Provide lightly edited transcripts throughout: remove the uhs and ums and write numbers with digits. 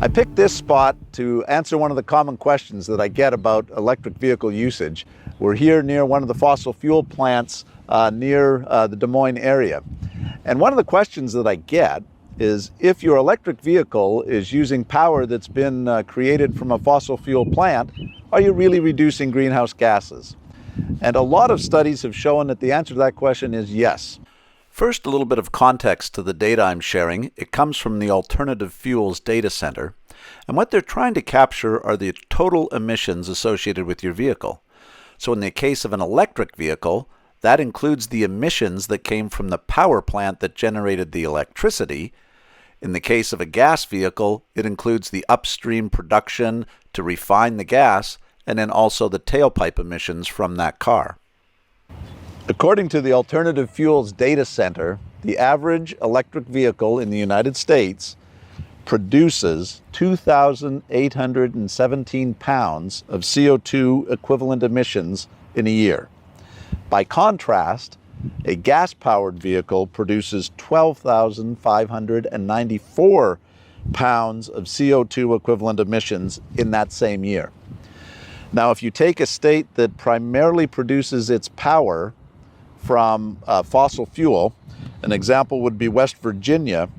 I picked this spot to answer one of the common questions that I get about electric vehicle usage. We're here near one of the fossil fuel plants near the Des Moines area. And one of the questions that I get is, if your electric vehicle is using power that's been created from a fossil fuel plant, are you really reducing greenhouse gases? And a lot of studies have shown that the answer to that question is yes. First, a little bit of context to the data I'm sharing. It comes from the Alternative Fuels Data Center, and what they're trying to capture are the total emissions associated with your vehicle. So in the case of an electric vehicle, that includes the emissions that came from the power plant that generated the electricity. In the case of a gas vehicle, it includes the upstream production to refine the gas, and then also the tailpipe emissions from that car. According to the Alternative Fuels Data Center, the average electric vehicle in the United States produces 2,817 pounds of CO2 equivalent emissions in a year. By contrast, a gas-powered vehicle produces 12,594 pounds of CO2 equivalent emissions in that same year. Now, if you take a state that primarily produces its power from fossil fuel, an example would be West Virginia,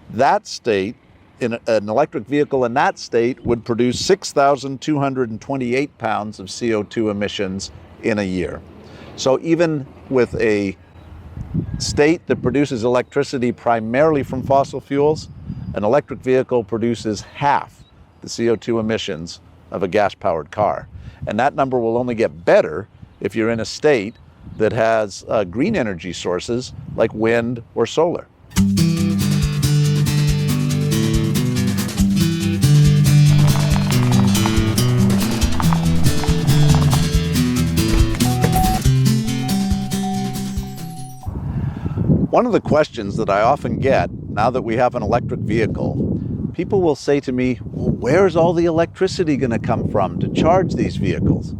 that state, in an electric vehicle in that state would produce 6,228 pounds of CO2 emissions in a year. So even with a state that produces electricity primarily from fossil fuels, an electric vehicle produces half the CO2 emissions of a gas-powered car. And that number will only get better if you're in a state that has green energy sources like wind or solar. One of the questions that I often get now that we have an electric vehicle, people will say to me, well, where's all the electricity going to come from to charge these vehicles?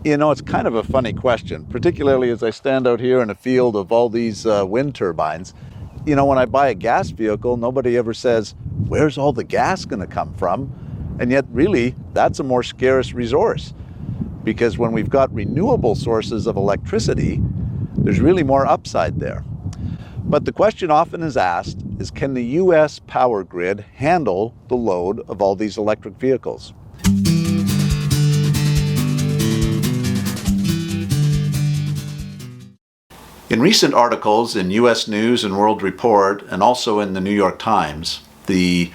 You know, it's kind of a funny question, particularly as I stand out here in a field of all these wind turbines. You know, when I buy a gas vehicle, nobody ever says, where's all the gas going to come from? And yet, really, that's a more scarce resource, because when we've got renewable sources of electricity, there's really more upside there. But the question often is asked is, can the U.S. power grid handle the load of all these electric vehicles? In recent articles in U.S. News and World Report, and also in the New York Times, the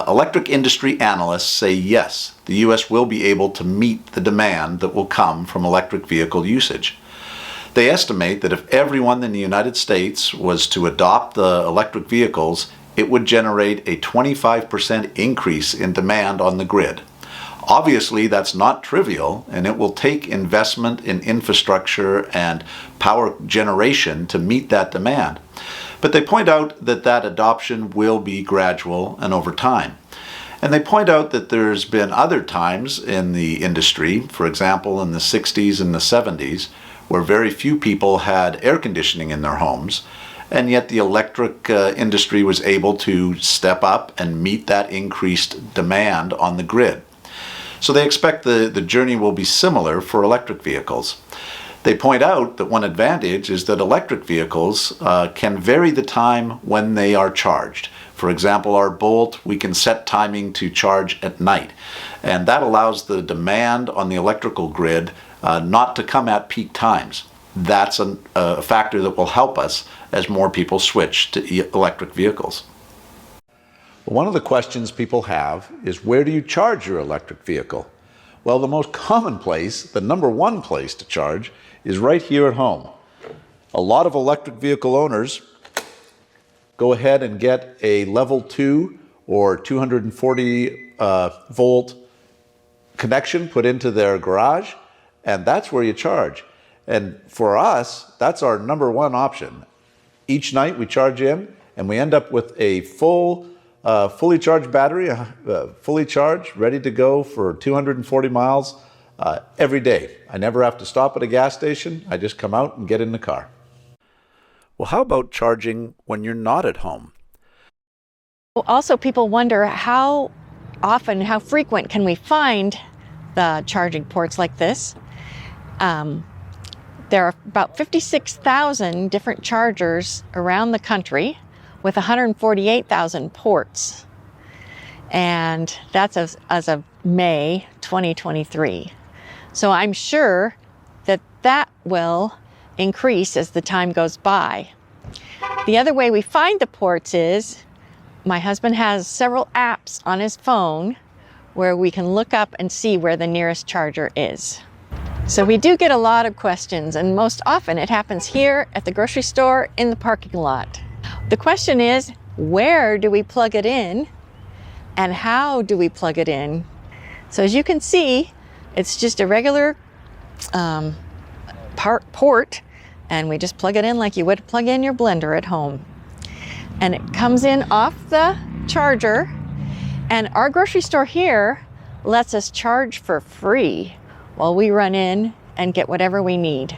electric industry analysts say yes, the U.S. will be able to meet the demand that will come from electric vehicle usage. They estimate that if everyone in the United States was to adopt the electric vehicles, it would generate a 25% increase in demand on the grid. Obviously, that's not trivial, and it will take investment in infrastructure and power generation to meet that demand. But they point out that that adoption will be gradual and over time. And they point out that there's been other times in the industry, for example, in the 60s and the 70s, where very few people had air conditioning in their homes, and yet the electric industry was able to step up and meet that increased demand on the grid. So they expect the journey will be similar for electric vehicles. They point out that one advantage is that electric vehicles can vary the time when they are charged. For example, our Bolt, we can set timing to charge at night, and that allows the demand on the electrical grid not to come at peak times. That's a factor that will help us as more people switch to electric vehicles. One of the questions people have is, where do you charge your electric vehicle? Well, the most common place, the number one place to charge, is right here at home. A lot of electric vehicle owners go ahead and get a level 2 or 240 volt connection put into their garage, and that's where you charge. And for us, that's our number one option. Each night we charge in, and we end up with a fully charged battery, fully charged, ready to go for 240 miles every day. I never have to stop at a gas station. I just come out and get in the car. Well, how about charging when you're not at home? Also, people wonder, how often, how frequent can we find the charging ports like this? There are about 56,000 different chargers around the country with 148,000 ports. And that's as of May 2023. So I'm sure that that will increase as the time goes by. The other way we find the ports is my husband has several apps on his phone where we can look up and see where the nearest charger is. So we do get a lot of questions, and most often it happens here at the grocery store in the parking lot. The question is, where do we plug it in and how do we plug it in? So as you can see, it's just a regular port, and we just plug it in like you would plug in your blender at home. And it comes in off the charger, and our grocery store here lets us charge for free while we run in and get whatever we need.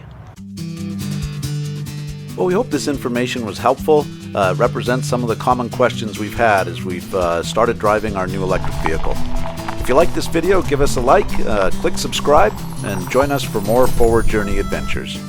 Well, we hope this information was helpful, represents some of the common questions we've had as we've started driving our new electric vehicle. If you like this video, give us a like, click subscribe, and join us for more Forward Journey adventures.